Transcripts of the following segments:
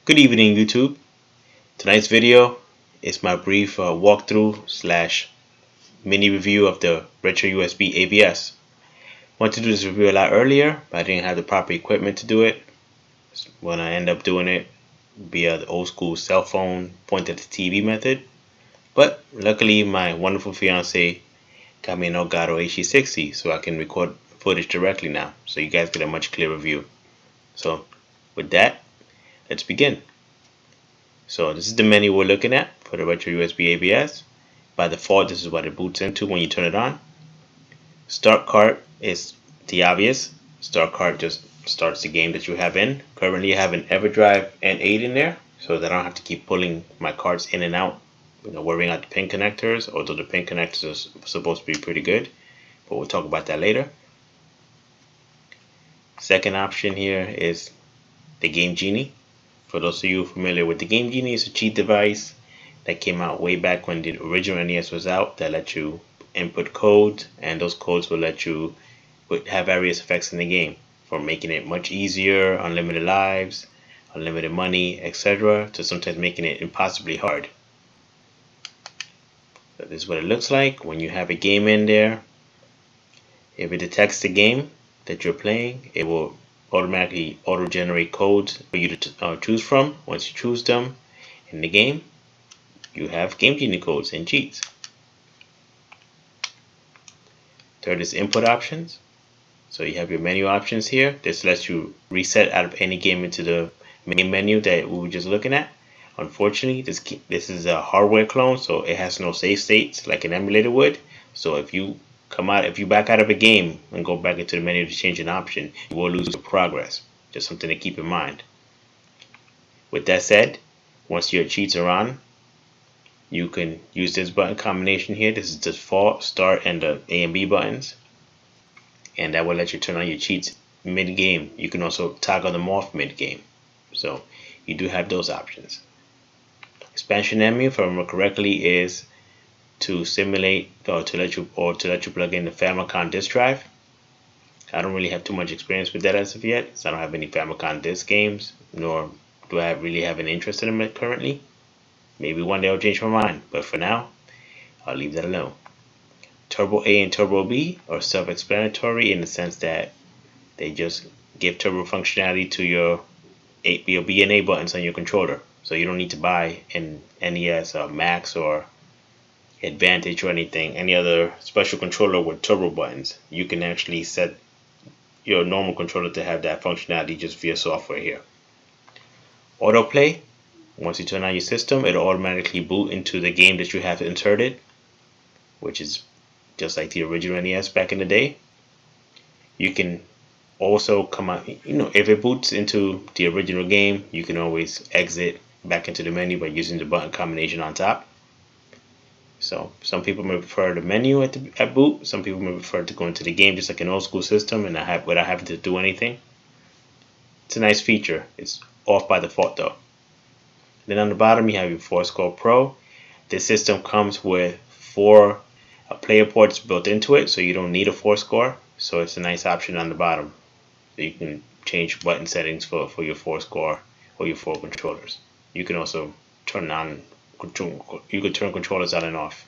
Good evening, YouTube. Tonight's video is my brief walkthrough slash mini review of the RetroUSB AVS. I wanted to do this review a lot earlier, but I didn't have the proper equipment to do it. When I end up doing it via the old school cell phone point at the TV method. But luckily, my wonderful fiance got me an Elgato HD60, so I can record footage directly now, so you guys get a much clearer view. So with that, let's begin. So this is the menu we're looking at for the RetroUSB AVS. By default, this is what it boots into when you turn it on. Start cart is the obvious. Start cart just starts the game that you have in. Currently, I have an Everdrive N8 in there, so that I don't have to keep pulling my carts in and out, worrying out the pin connectors, although the pin connectors are supposed to be pretty good, but we'll talk about that later. Second option here is the Game Genie. For those of you familiar with the Game Genie, it's a cheat device that came out way back when the original NES was out that let you input codes, and those codes will let you have various effects in the game, from making it much easier, unlimited lives, unlimited money, etc., to sometimes making it impossibly hard. So this is what it looks like when you have a game in there. If it detects the game that you're playing, it will automatically auto-generate codes for you to choose from. Once you choose them in the game, you have Game Genie codes and cheats. Third is input options. So you have your menu options here. This lets you reset out of any game into the main menu that we were just looking at. Unfortunately, this is a hardware clone, so it has no save states like an emulator would. So if you back out of a game and go back into the menu to change an option, you will lose your progress. Just something to keep in mind. With that said, once your cheats are on, you can use this button combination here. This is default, start, and the A and B buttons, and that will let you turn on your cheats mid-game. You can also toggle them off mid-game, so you do have those options. Expansion menu, if I remember correctly, is to simulate or to let you plug in the Famicom disk drive. I don't really have too much experience with that as of yet, so I don't have any Famicom disk games, nor do I really have an interest in them currently. Maybe one day I'll change my mind, but for now, I'll leave that alone. Turbo A and Turbo B are self-explanatory in the sense that they just give turbo functionality to your B and A buttons on your controller, so you don't need to buy an NES or Max or Advantage or any other special controller with turbo buttons. You can actually set your normal controller to have that functionality just via software here. Autoplay, once you turn on your system, it'll automatically boot into the game that you have inserted, which is just like the original NES back in the day. You can also come out, if it boots into the original game, you can always exit back into the menu by using the button combination on top. So some people may prefer the menu at boot. Some people may prefer to go into the game just like an old school system and without having to do anything. It's a nice feature. It's off by default though. Then on the bottom you have your 4-score Pro. This system comes with 4 player ports built into it, so you don't need a 4-score. So it's a nice option on the bottom. So you can change button settings for your 4-score or your 4 controllers. You can also turn controllers on and off.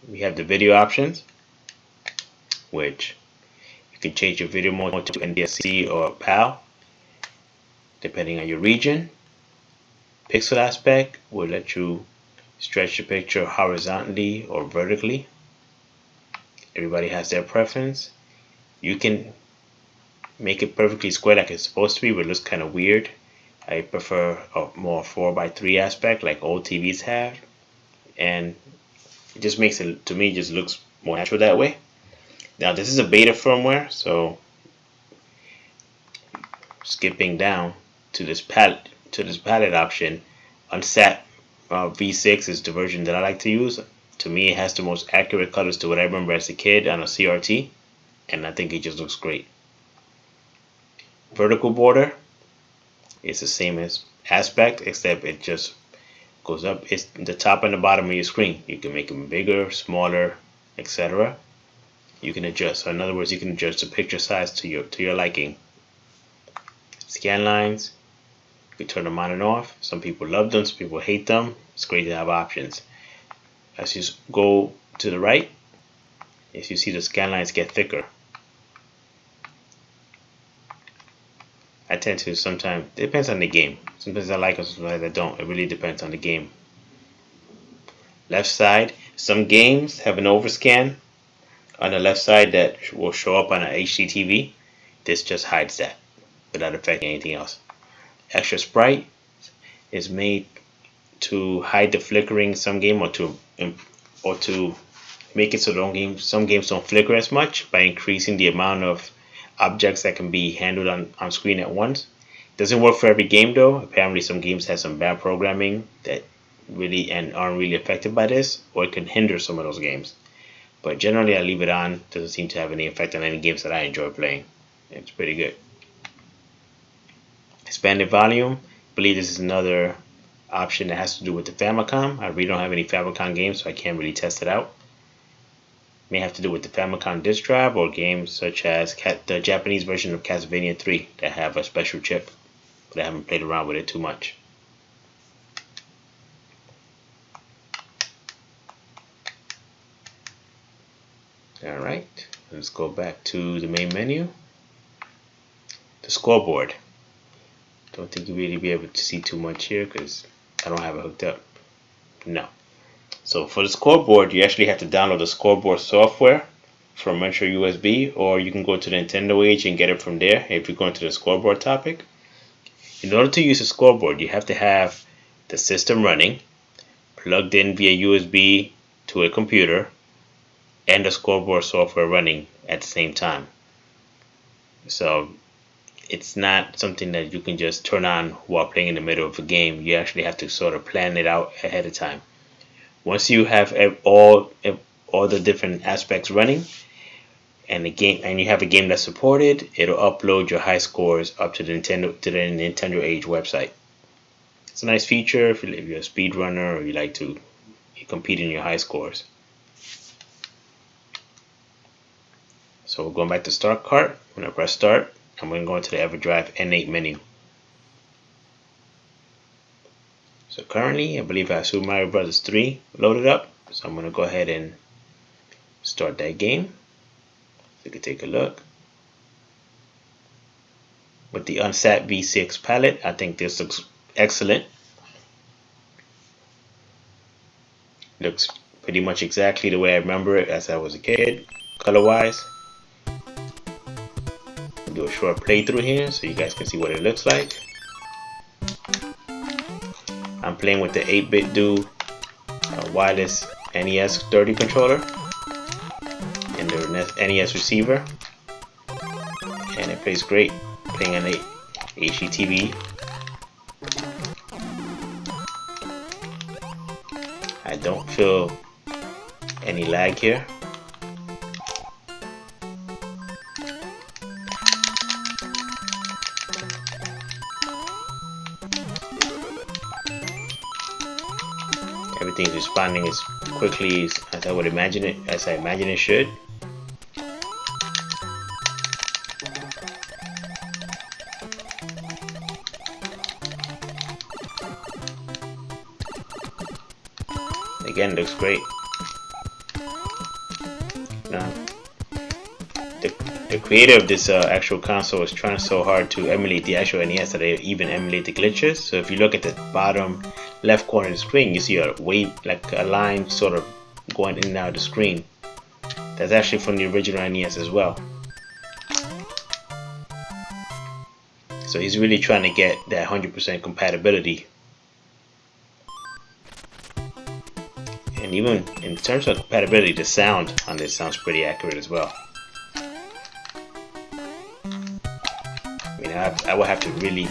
We have the video options, which you can change your video mode to NTSC or PAL depending on your region. Pixel aspect will let you stretch the picture horizontally or vertically. Everybody has their preference. You can make it perfectly square like it's supposed to be, but it looks kind of weird. I prefer a more 4:3 aspect like old TVs have, and it just makes it, to me, just looks more natural that way. Now this is a beta firmware, so skipping down to this palette option, Unsat V6 is the version that I like to use. To me, it has the most accurate colors to what I remember as a kid on a CRT, and I think it just looks great. Vertical border is the same as aspect, except it just goes up. It's the top and the bottom of your screen. You can make them bigger, smaller, etc. You can adjust. So in other words, you can adjust the picture size to your liking. Scan lines, you can turn them on and off. Some people love them, some people hate them. It's great to have options. As you go to the right, as you see, the scan lines get thicker. I tend to sometimes, it depends on the game. Sometimes I like them, sometimes I don't. It really depends on the game. Left side, some games have an overscan on the left side that will show up on an HD TV. This just hides that without affecting anything else. Extra sprite is made to hide the flickering in some game, or to make it so some games don't flicker as much by increasing the amount of objects that can be handled on screen at once. Doesn't work for every game though. Apparently some games have some bad programming that really aren't really affected by this, or it can hinder some of those games. But generally I leave it on. Doesn't seem to have any effect on any games that I enjoy playing. It's pretty good. Expanded volume. I believe this is another option that has to do with the Famicom. I really don't have any Famicom games, so I can't really test it out. May have to do with the Famicom disk drive, or games such as the Japanese version of Castlevania 3 that have a special chip, but I haven't played around with it too much. Alright, let's go back to the main menu. The scoreboard. Don't think you'll really be able to see too much here because I don't have it hooked up. No. So for the scoreboard, you actually have to download the scoreboard software from RetroUSB, or you can go to the Nintendo Age and get it from there if you're going to the scoreboard topic. In order to use a scoreboard, you have to have the system running, plugged in via USB to a computer, and the scoreboard software running at the same time. So it's not something that you can just turn on while playing in the middle of a game. You actually have to sort of plan it out ahead of time. Once you have all the different aspects running, and you have a game that's supported, it'll upload your high scores up to the Nintendo Age website. It's a nice feature if you're a speedrunner or you like to compete in your high scores. So we're going back to Start Cart. I'm going to press Start. I'm going to go into the Everdrive N8 menu. So currently, I believe I have Super Mario Bros. 3 loaded up. So I'm going to go ahead and start that game. So you can take a look. With the Unsat V6 palette, I think this looks excellent. Looks pretty much exactly the way I remember it as I was a kid, color-wise. Do a short playthrough here so you guys can see what it looks like. I'm playing with the 8-bit Do wireless NES 30 controller and the NES receiver, and it plays great playing on a HD TV. I don't feel any lag here. Everything's responding as quickly as I would imagine it, as I imagine it should. Again, looks great. Now, the creator of this actual console is trying so hard to emulate the actual NES that they even emulate the glitches. So if you look at the bottom left corner of the screen, you see a wave, like a line sort of going in and out of the screen. That's actually from the original NES as well. So he's really trying to get that 100% compatibility. And even in terms of compatibility, the sound on this sounds pretty accurate as well. I mean, I would have to really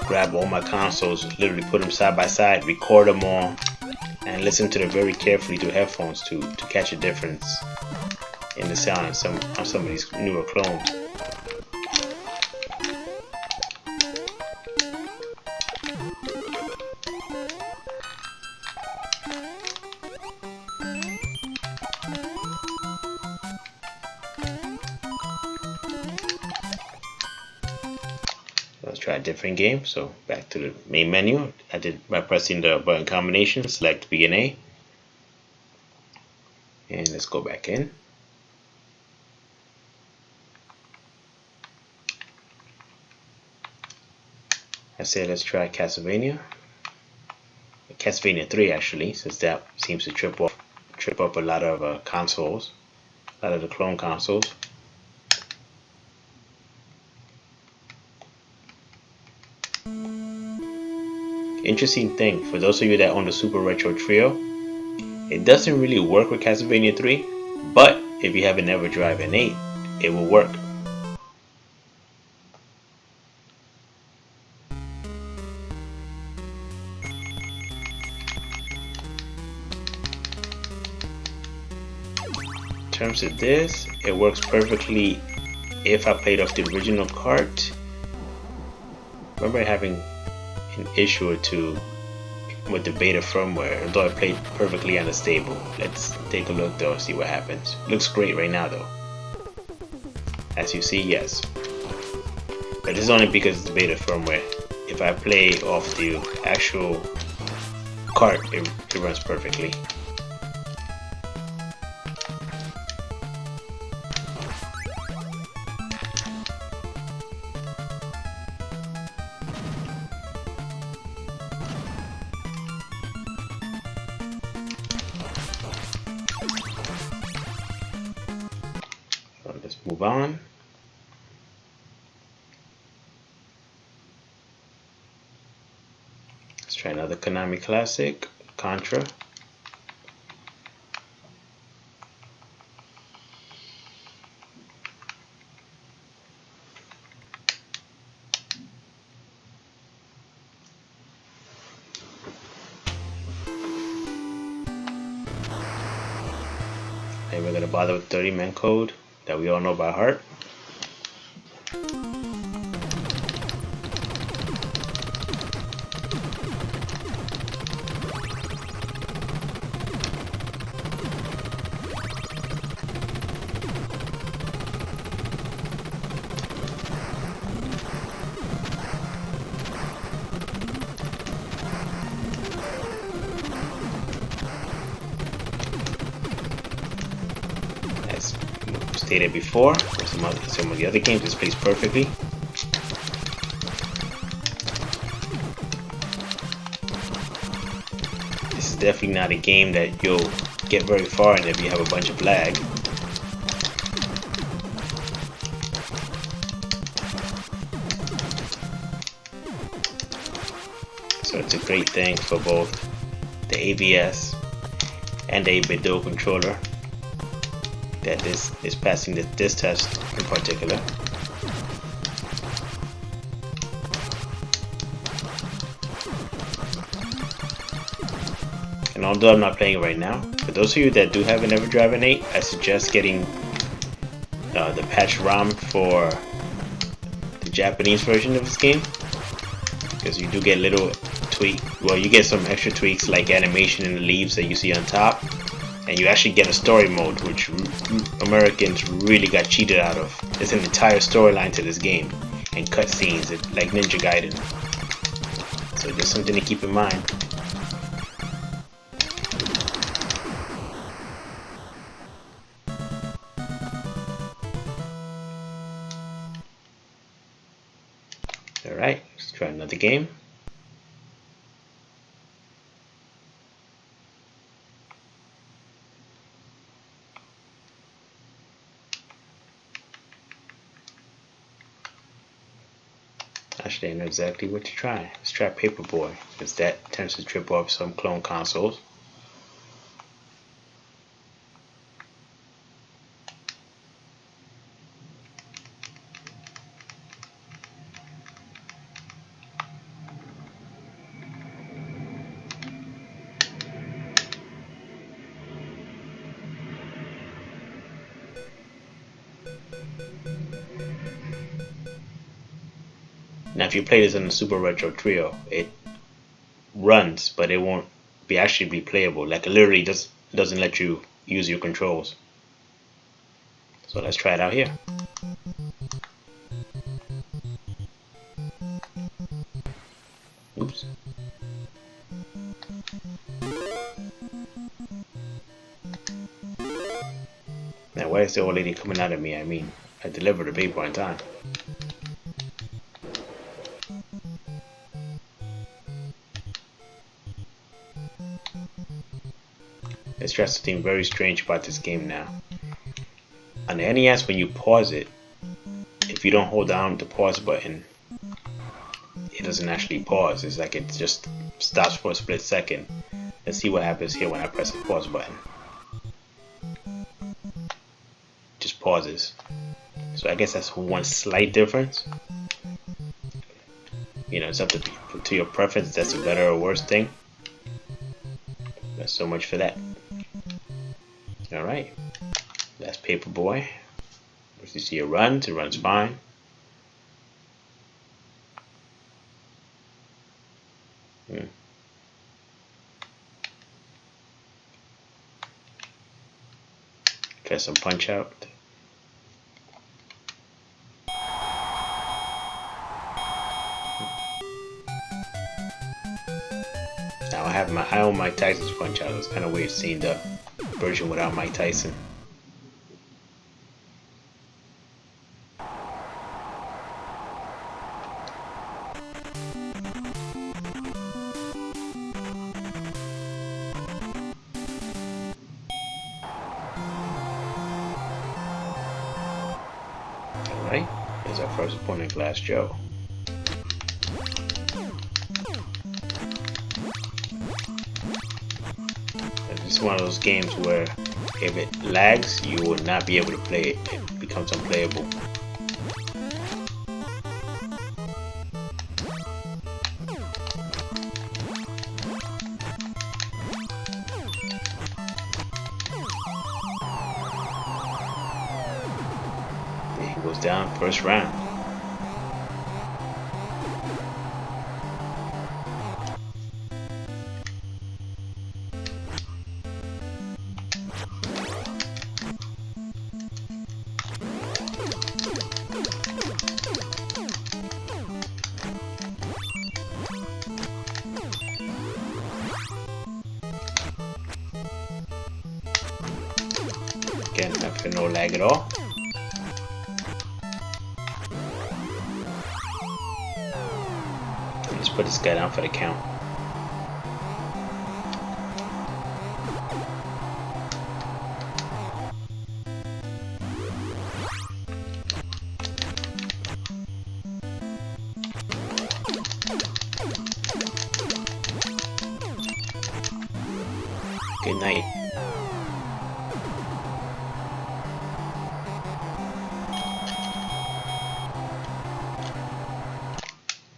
grab all my consoles, literally put them side by side, record them all, and listen to them very carefully through headphones to catch a difference in the sound on some of these newer clones. try a different game. So back to the main menu. I did by pressing the button combination, select B and A. And let's go back in. I said let's try Castlevania 3 actually, since that seems to trip up a lot of consoles, a lot of the clone consoles. Interesting thing, for those of you that own the Super Retro Trio, it doesn't really work with Castlevania 3, but if you have an Everdrive N8, it will work. In terms of this, it works perfectly if I played off the original cart. Remember having an issue or two with the beta firmware, although I played perfectly unstable. Let's take a look though and see what happens. Looks great right now though. As you see, yes. But this is only because it's the beta firmware. If I play off the actual cart, it runs perfectly. Let's move on. Let's try another Konami classic, Contra. And we're gonna bother with 30-man code that we all know by heart. As stated before, some of the other games, this plays perfectly. This is definitely not a game that you'll get very far in if you have a bunch of lag. So it's a great thing for both the AVS and the 8-bit dual controller that this is passing this test in particular. And although I'm not playing it right now, for those of you that do have an Everdrive N8, I suggest getting the patch ROM for the Japanese version of this game, because you do get little you get some extra tweaks like animation in the leaves that you see on top, and you actually get a story mode, which Americans really got cheated out of. There's an entire storyline to this game and cutscenes like Ninja Gaiden. So just something to keep in mind. Alright, let's try another game. Actually, I know exactly what to try. Let's try Paperboy, because that tends to trip off some clone consoles. Now if you play this on the Super Retro Trio, it runs, but it won't actually be playable. Like it literally doesn't let you use your controls. So let's try it out here. Oops. Now, why is the old lady coming out of me? I mean, I delivered the paper on time. There's just something very strange about this game now. On the NES, when you pause it, if you don't hold down the pause button, it doesn't actually pause. It's like it just stops for a split second. Let's see what happens here when I press the pause button. Just pauses. So I guess that's one slight difference. You know, it's up to your preference. That's a better or worse thing. That's so much for that. Alright. That's Paperboy. As you see, it runs fine. Try some Punch Out. Now I own Mike Tyson's Punch Out. It's kind of weird seeing the version without Mike Tyson. Alright, here's our first opponent, Glass Joe. This is one of those games where if it lags, you will not be able to play it. It becomes unplayable. There he goes down, first round. Again, after no lag at all. Let's put this guy down for the count. Good night.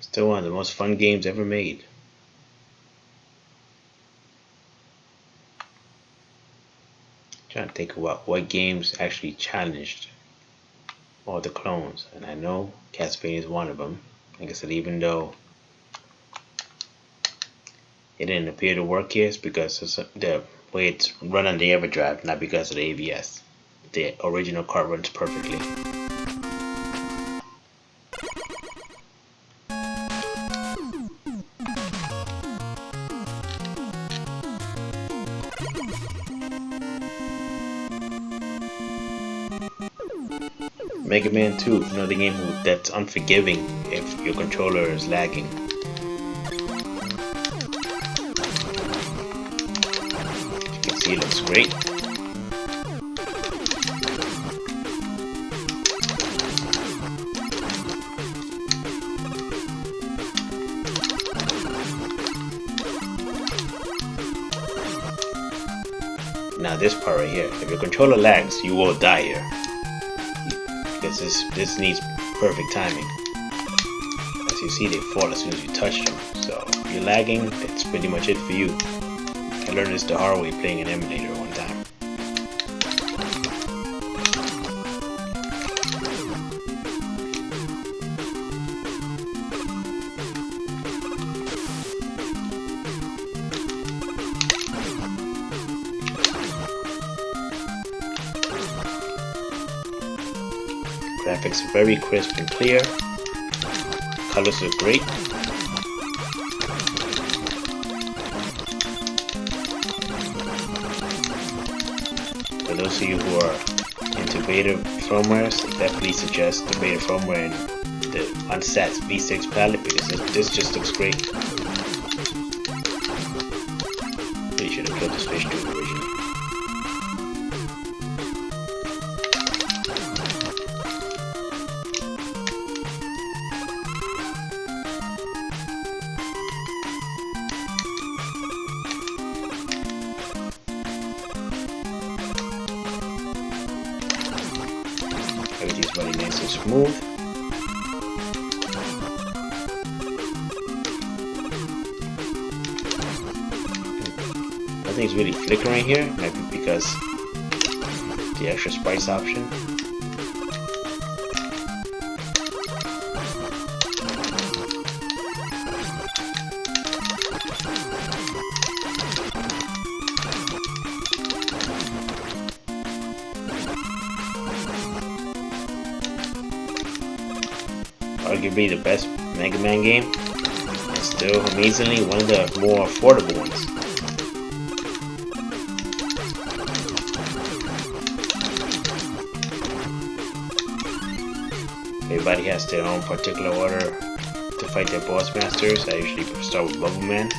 Still one of the most fun games ever made. Trying to think about what games actually challenged all the clones, and I know Castlevania is one of them. Like I said, even though it didn't appear to work here, it's because of the way it's run on the Everdrive, not because of the AVS. The original card runs perfectly. Mega Man 2, another game that's unforgiving if your controller is lagging. You can see it looks great. Now this part right here, if your controller lags, you will die here. Because this needs perfect timing. As you see, they fall as soon as you touch them. So if you're lagging, that's pretty much it for you. I learned this the hard way playing an emulator one time. Graphics are very crisp and clear. Colors are great. those of you who are into beta firmwares, definitely suggest the beta firmware and the unsat V6 palette, because this just looks great. Really should have killed this fish dude originally. Everything's running nice and smooth. Nothing's really flickering here, might be because the extra spice option. Arguably the best Mega Man game, and still amazingly one of the more affordable ones. Everybody has their own particular order to fight their boss masters. I usually start with Bubble Man.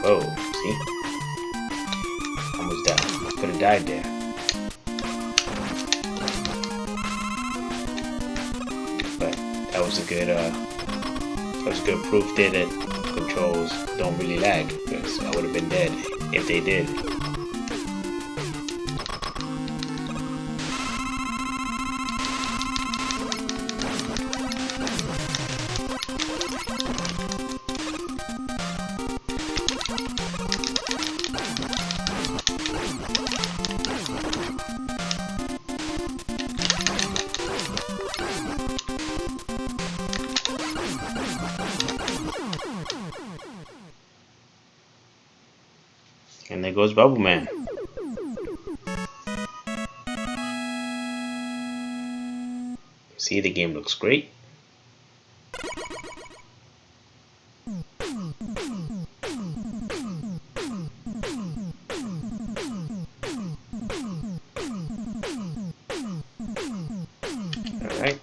Whoa, see? Almost died. Could have died there. But that was a good proof there that controls don't really lag, because I would have been dead if they did. And there goes Bubble Man. See, the game looks great. Alright,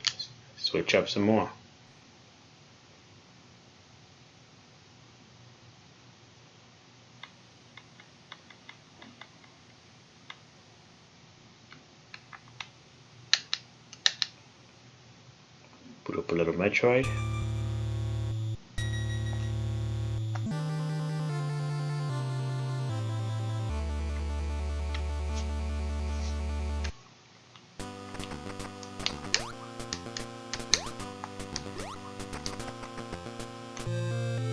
switch up some more. Put up a little Metroid.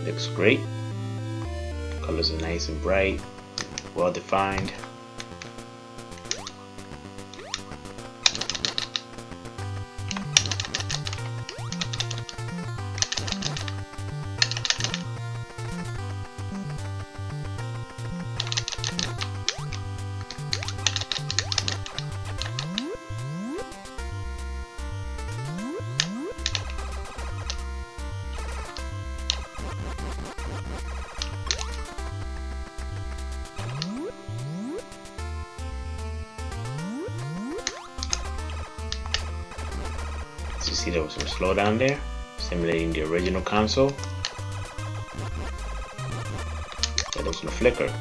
Looks great. Colors are nice and bright, well defined. You see there was some slowdown there, simulating the original console. There was no flicker.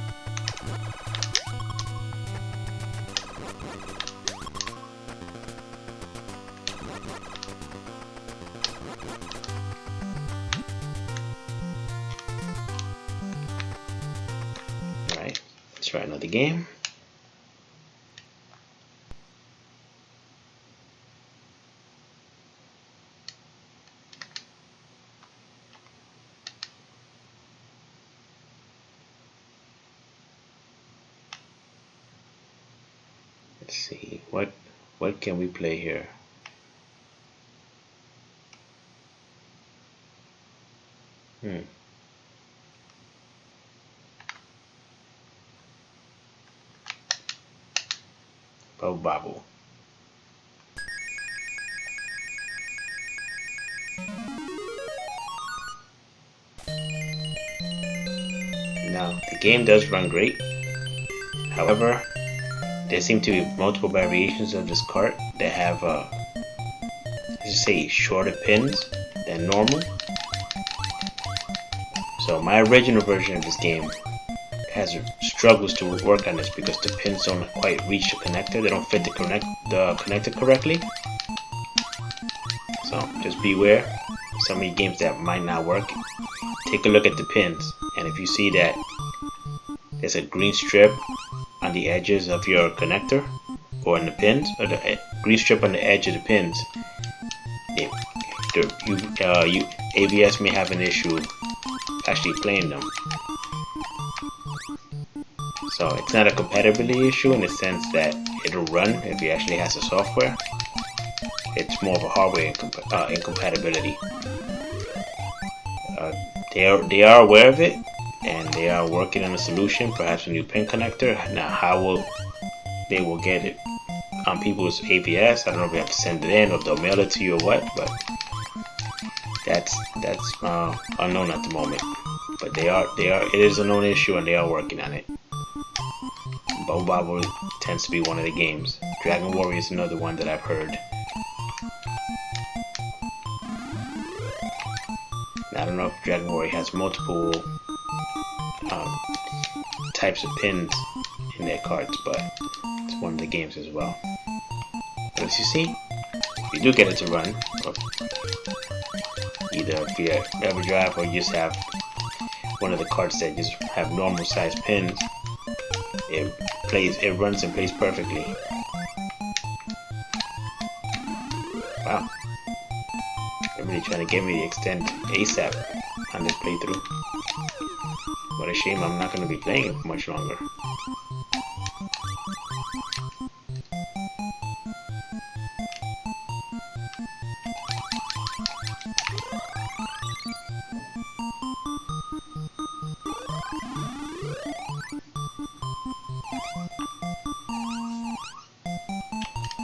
Alright, let's try another game. Let's see, what can we play here? Bubble Bobble. Now, the game does run great. However, there seem to be multiple variations of this cart that have, let's just say, shorter pins than normal. So my original version of this game has struggles to work on this because the pins don't quite reach the connector. They don't fit the connector correctly. So just beware. Some of the games that might not work, take a look at the pins, and if you see that there's a green strip on the edges of your connector or in the pins, or the green strip on the edge of the pins, AVS may have an issue actually playing them. So it's not a compatibility issue in the sense that it'll run if it actually has the software. It's more of a hardware incompatibility. They are aware of it, and they are working on a solution, perhaps a new pin connector. Now, how they will get it on people's AVS? I don't know if they have to send it in or they'll mail it to you or what, but that's unknown at the moment. But it is a known issue, and they are working on it. Bubble tends to be one of the games. Dragon Warrior is another one that I've heard. I don't know if Dragon Warrior has multiple types of pins in their cards, but it's one of the games as well. But as you see, if you do get it to run, either via Everdrive or you just have one of the cards that just have normal size pins, it runs and plays perfectly. Wow. They're really trying to get me to extend ASAP on this playthrough. What a shame I'm not going to be playing it for much longer.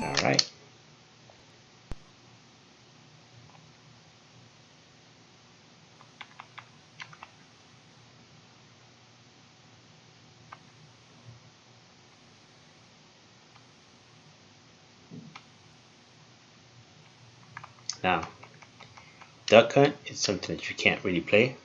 Alright. Now, Duck Hunt is something that you can't really play.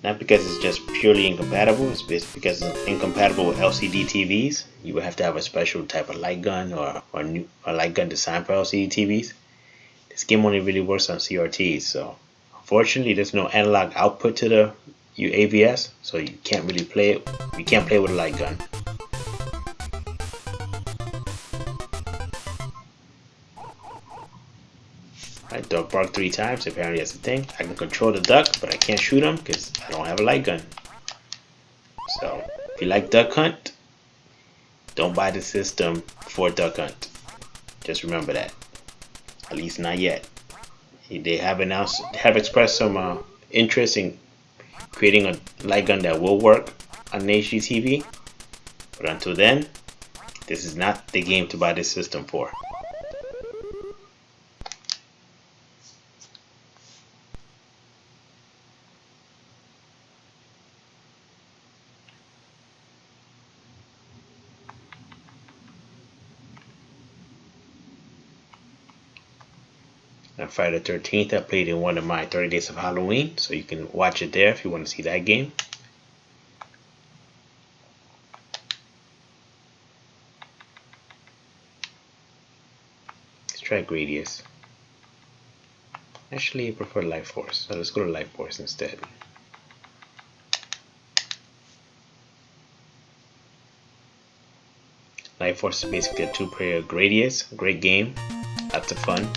Not because it's just purely incompatible, it's because it's incompatible with LCD TVs. You would have to have a special type of light gun or a light gun designed for LCD TVs. This game only really works on CRTs, so unfortunately there's no analog output to the AVS, so you can't really play it. You can't play with a light gun. Alright, dog barked 3 times. Apparently that's a thing. I can control the duck, but I can't shoot him because I don't have a light gun. So if you like Duck Hunt, don't buy the system for Duck Hunt. Just remember that. At least not yet. They have expressed some interest in creating a light gun that will work on an HDTV. But until then, this is not the game to buy this system for. On Friday the 13th, I played in one of my 30 Days of Halloween, so you can watch it there if you want to see that game. Let's try Gradius. Actually, I prefer Life Force, so let's go to Life Force instead. Life Force is basically a 2-player Gradius, great game, lots of fun.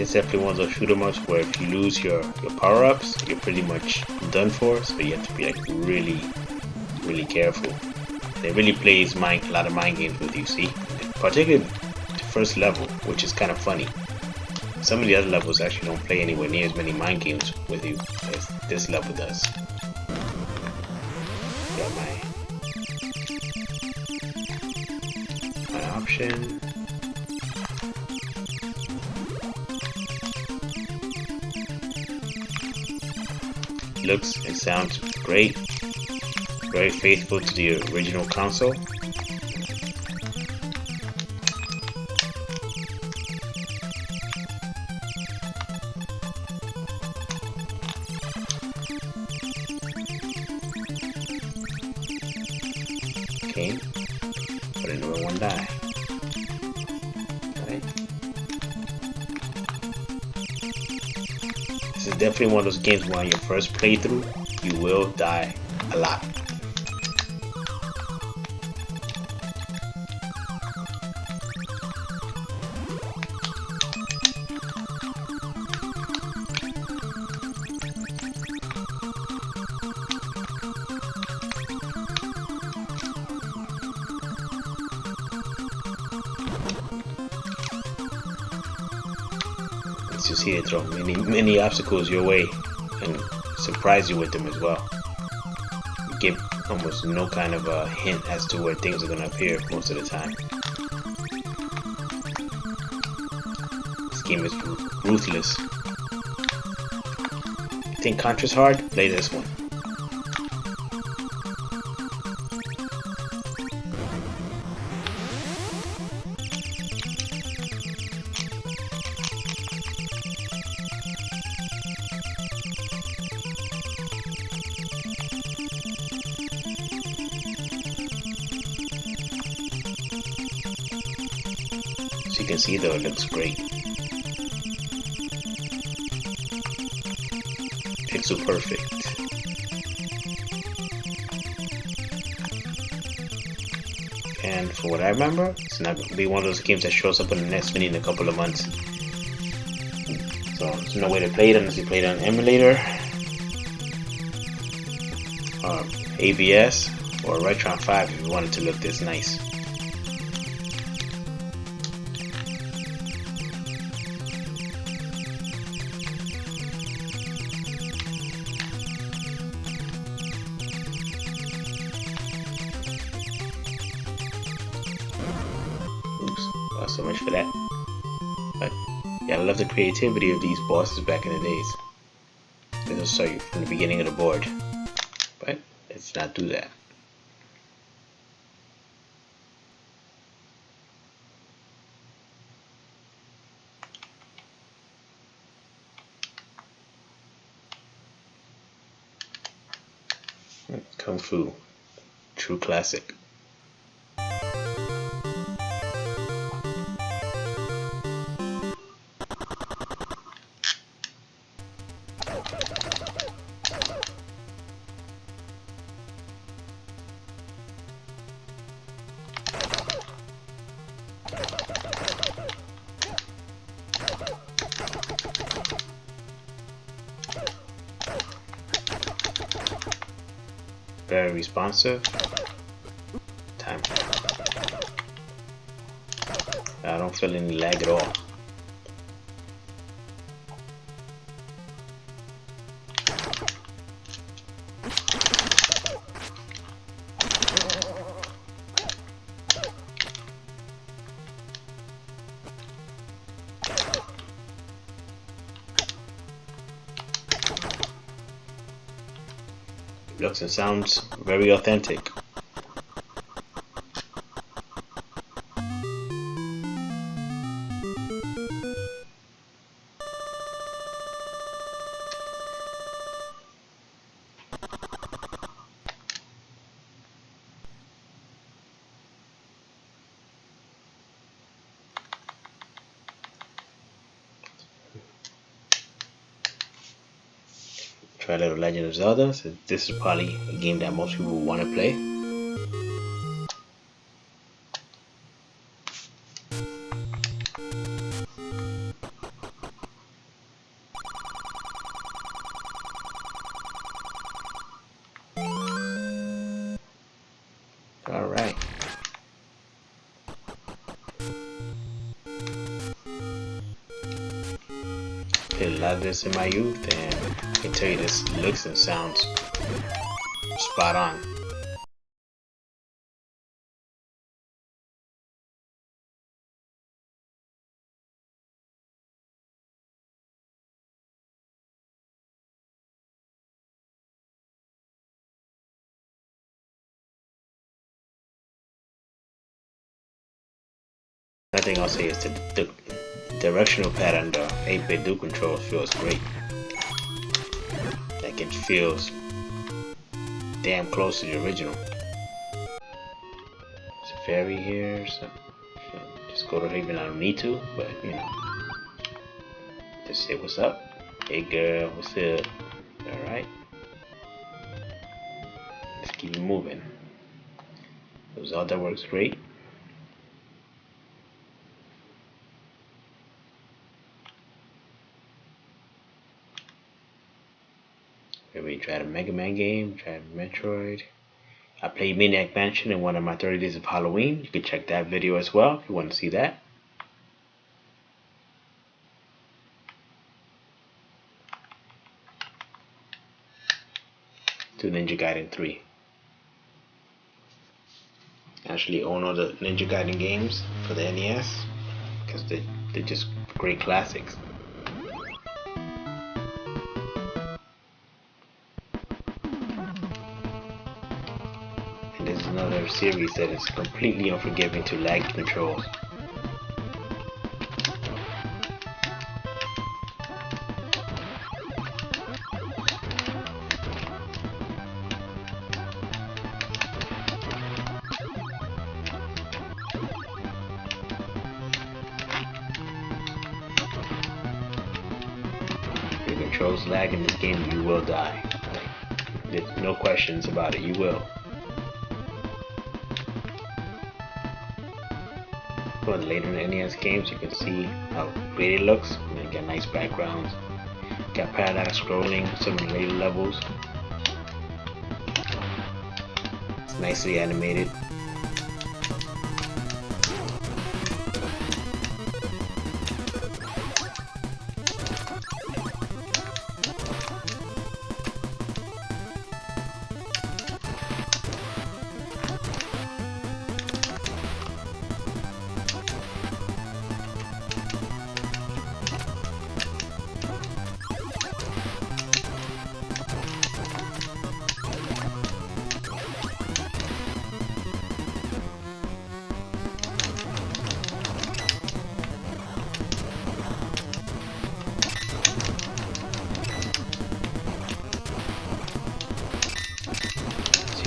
It's definitely one of those shoot 'em ups where if you lose your power-ups, you're pretty much done for. So you have to be like really careful. They really plays a lot of mind games with you. See, particularly the first level, which is kind of funny. Some of the other levels actually don't play anywhere near as many mind games with you as this level does. Got my option. Looks and sounds great. Very faithful to the original console. Okay, put another one die. Alright. This is definitely one of those games where on your first playthrough, you will die a lot. It's just here to throw many obstacles your way and surprise you with them as well. You give almost no kind of a hint as to where things are going to appear most of the time. This game is ruthless. You think Contra's hard? Play this one. You can see though, it looks great. Pixel perfect. And for what I remember, it's not going to be one of those games that shows up on the next mini in a couple of months. So there's no way to play it unless you play it on an emulator, AVS, or RetroUSB 5 if you want it to look this nice. So much for that. But yeah, I love the creativity of these bosses back in the days. They'll start you from the beginning of the board. But let's not do that. Kung Fu, true classic. Very responsive. Time. I don't feel any lag at all. Looks and sounds very authentic. Try a little Legend of Zelda. So this is probably a game that most people will want to play. played a lot of this in my youth, and I can tell you this looks and sounds spot on. Another thing I'll say is the directional pad on the 8-bit Duke control feels great. Like it feels damn close to the original. There's a fairy here, so just go to her even I don't need to, but you know, just say what's up. Hey girl, what's up? Alright. Let's keep it moving. The result that works great. Maybe try a Mega Man game, try Metroid. I played Maniac Mansion in one of my 30 Days of Halloween. You can check that video as well if you want to see that. To Ninja Gaiden 3. I actually own all the Ninja Gaiden games for the NES because they're just great classics. And this is another series that is completely unforgiving to lag controls. If your controls lag in this game, you will die. There's no questions about it, you will. For the later NES games, you can see how great it looks. You got nice backgrounds, got parallax scrolling, some of the later levels. It's nicely animated.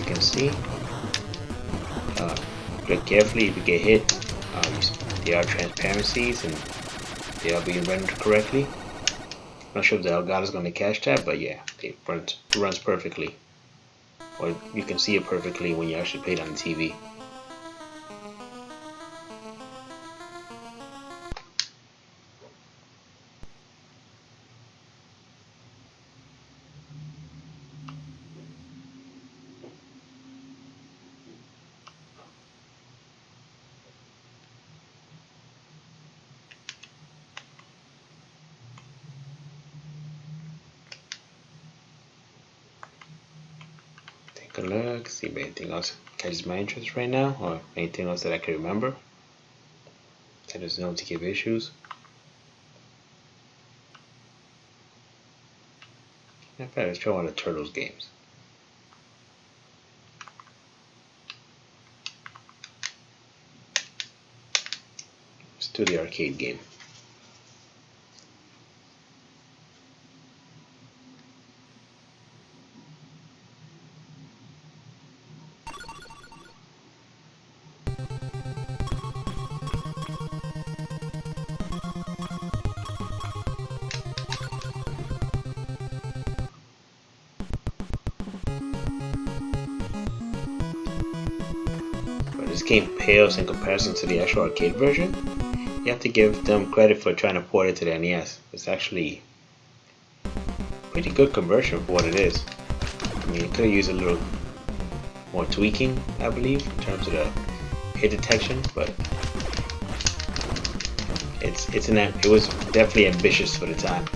Can see. Look carefully if you get hit. There are transparencies and they are being rendered correctly. Not sure if the Elgato is going to catch that, but yeah, it runs perfectly. Or you can see it perfectly when you actually play it on the TV. Take a look, see if anything else catches my interest right now, or anything else that I can remember that is known to give issues. In fact, let's try one of the Turtles games. Let's do the arcade game. This game pales in comparison to the actual arcade version. You have to give them credit for trying to port it to the NES. It's actually pretty good conversion for what it is. I mean, it could have used a little more tweaking, I believe, in terms of the hit detection, but it was definitely ambitious for the time.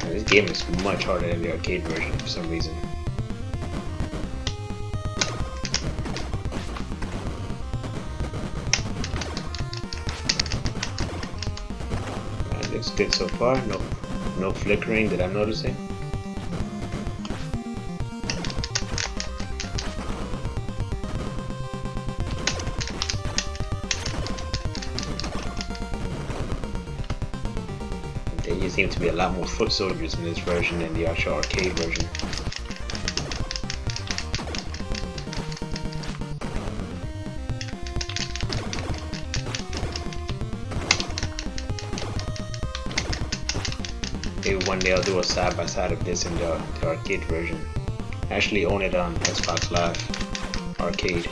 This game is much harder than the arcade version for some reason. Looks good so far. No flickering that I'm noticing. There seem to be a lot more foot soldiers in this version than the actual arcade version. Maybe one day I'll do a side by side of this and the arcade version. I actually own it on Xbox Live Arcade.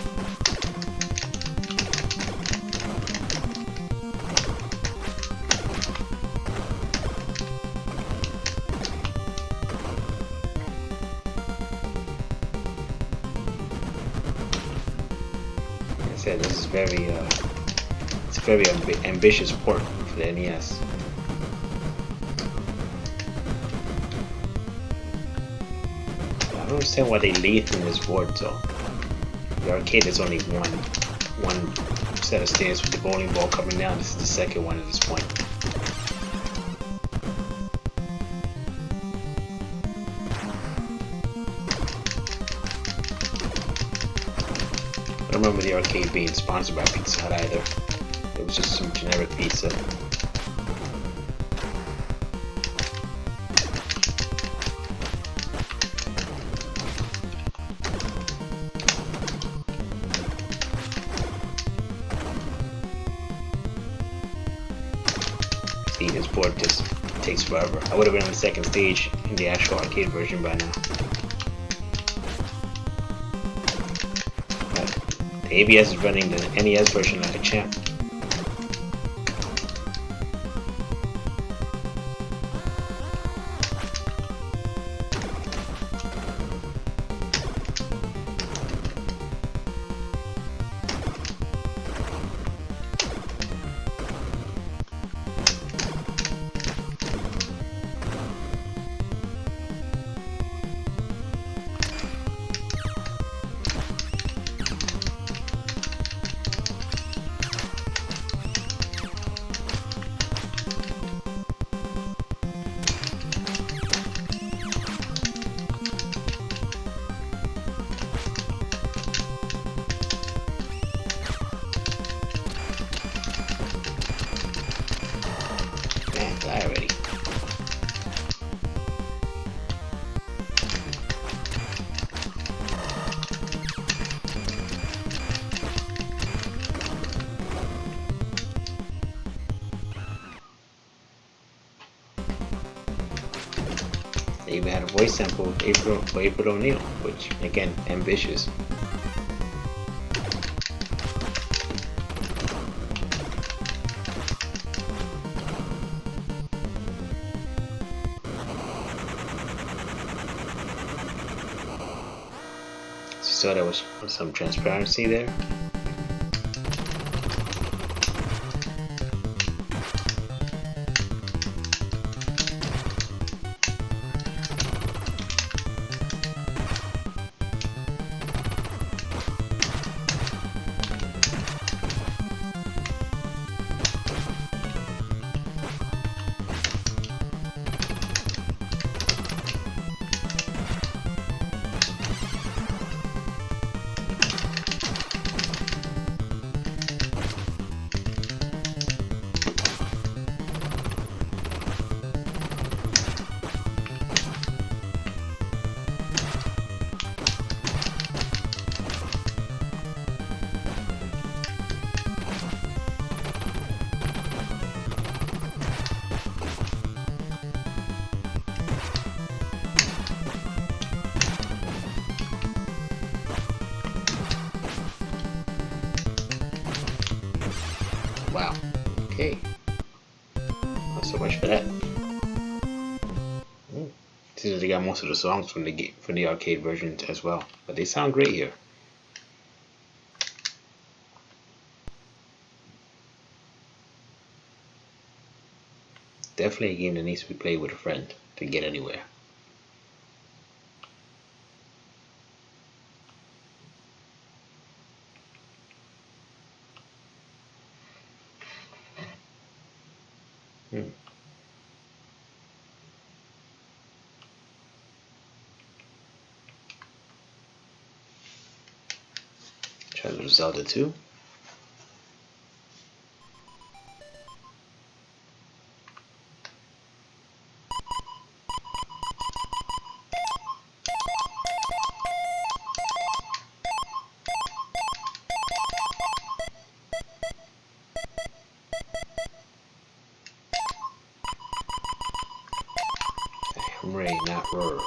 Like I said, this is it's a very ambitious port for the NES. I don't understand why they leave in this board though. The arcade is only one set of stairs with the bowling ball coming down. This is the second one at this point. I don't remember the arcade being sponsored by Pizza Hut either. It was just some generic pizza. This board just takes forever. I would have been on the second stage in the actual arcade version by now. But the AVS is running the NES version like a champ. Die already. They even had a voice sample of April O'Neil, which again, ambitious. So there was some transparency there. Wow. Okay. Not so much for that. Seems like they got most of the songs from the arcade version as well, but they sound great here. Definitely definitely a game that needs to be played with a friend to get anywhere. Try a little Zelda 2. Ray, not Rur.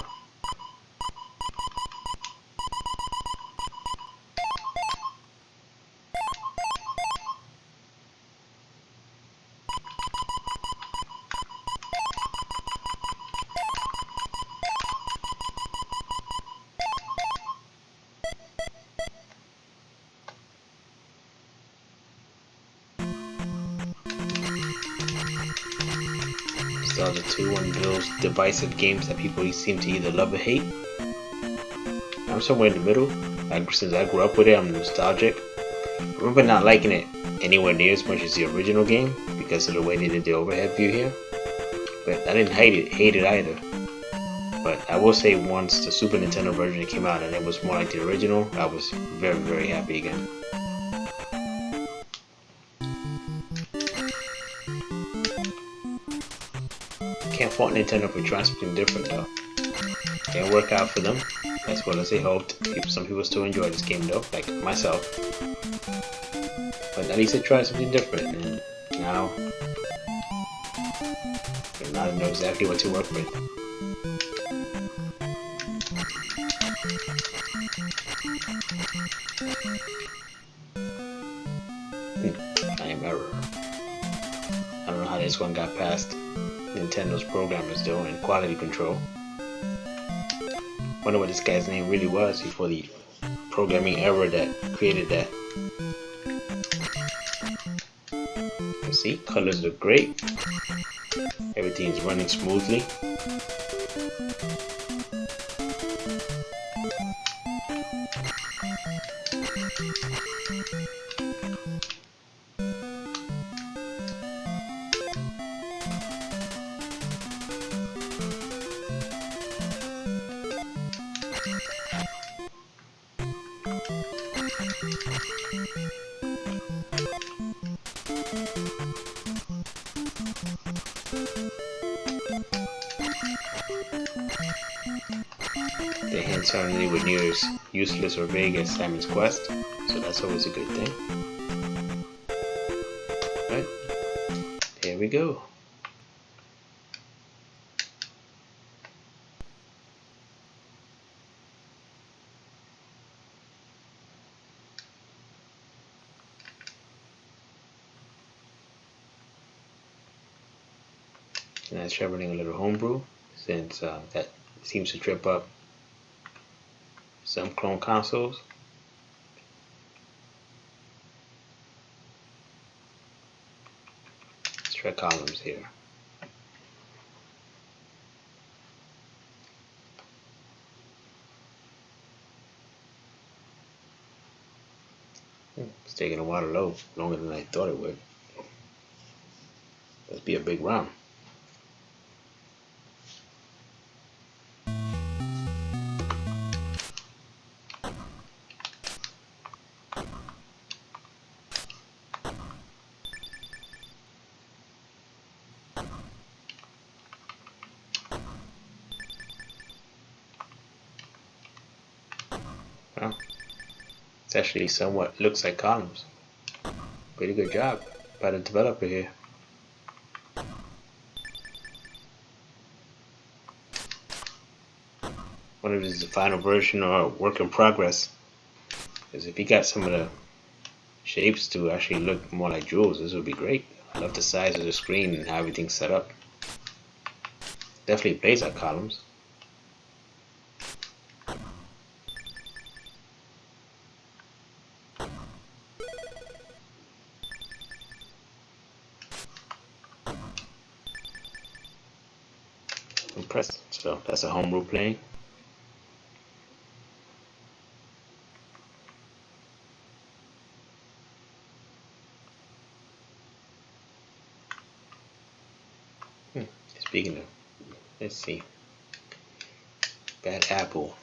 Zelda 2, one of those divisive games that people seem to either love or hate. I'm somewhere in the middle. Since I grew up with it, I'm nostalgic. I remember not liking it anywhere near as much as the original game because of the way they did the overhead view here. But I didn't hate it either. But I will say once the Super Nintendo version came out and it was more like the original, I was very, very happy again. Can't fault Nintendo for trying something different though. Didn't work out for them as well as they hoped. Some people still enjoy this game though, like myself. But at least they tried something different, and now I know exactly what to work with. I am error. I don't know how this one got past Nintendo's programmers though and quality control. Wonder what this guy's name really was before the programming error that created that. You see, colors look great. Everything's running smoothly. The hint certainly was near as useless or vague as Simon's Quest, so that's always a good thing. Right, here we go. And that's running a little homebrew, since that seems to trip up some clone consoles. Let's try columns here. It's taking a while to load, longer than I thought it would. Must be a big ROM. Well, it's actually somewhat looks like columns. Pretty good job by the developer here. Whether this is the final version or a work in progress, because if you got some of the shapes to actually look more like jewels, this would be great. I love the size of the screen and how everything's set up. Definitely plays like columns. Impressed. So that's a homebrew playing. Speaking of, let's see. Bad apple.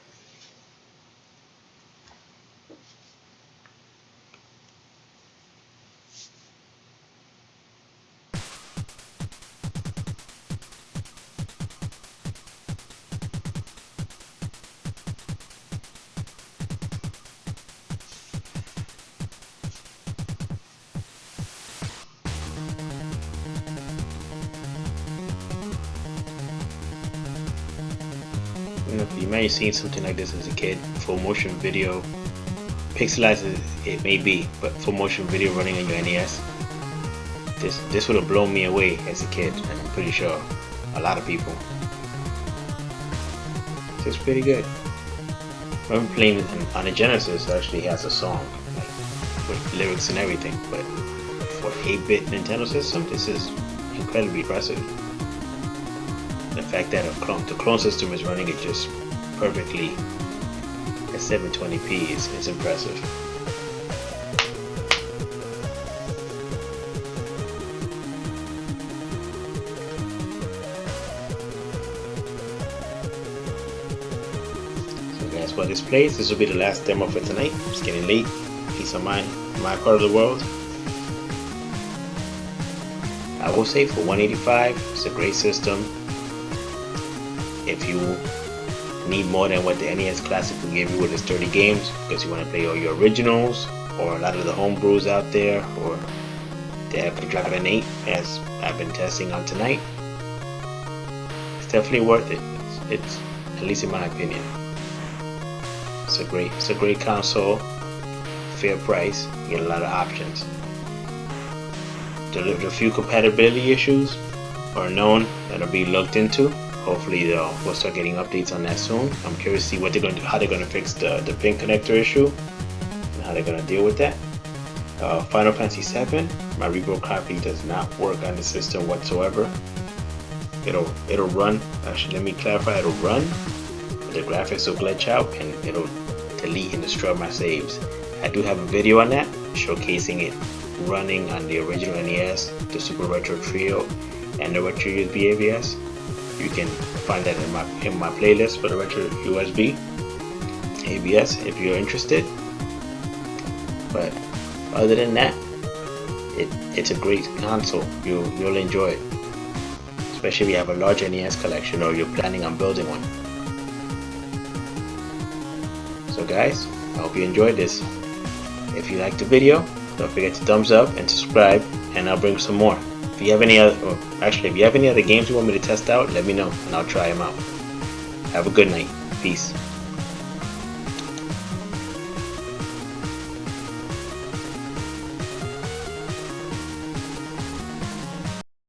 You might have seen something like this as a kid. Full motion video, pixelized as it may be, but full motion video running on your NES. This would have blown me away as a kid, and I'm pretty sure a lot of people. It's pretty good. I remember playing it on the Genesis. Actually has a song with lyrics and everything, but for 8-bit Nintendo system, this is incredibly impressive. The fact that the clone system is running it just perfectly at 720p is impressive. So that's what this plays. This will be the last demo for tonight. It's getting late. Peace of mind in my part of the world. I will say for 185, it's a great system. If you need more than what the NES Classic will give you with its 30 games, because you want to play all your originals or a lot of the homebrews out there, or the Everdrive N8 as I've been testing on tonight, it's definitely worth it. It's at least in my opinion. It's a great console, fair price, you get a lot of options. The few compatibility issues are known that'll be looked into. Hopefully we'll start getting updates on that soon. I'm curious to see what they're going to do, how they're going to fix the pin connector issue and how they're going to deal with that. Final Fantasy VII, my rebuild copy does not work on the system whatsoever. It'll run. Actually, let me clarify. It'll run, but the graphics will glitch out and it'll delete and destroy my saves. I do have a video on that showcasing it running on the original NES, the Super Retro Trio, and the RetroUSB AVS. You can find that in my playlist for the RetroUSB AVS if you're interested. But other than that, it's a great console. You'll enjoy it, especially if you have a large NES collection or you're planning on building one. So guys, I hope you enjoyed this. If you liked the video, don't forget to thumbs up and subscribe, and I'll bring some more. If you have any other games you want me to test out, let me know and I'll try them out. Have a good night. Peace.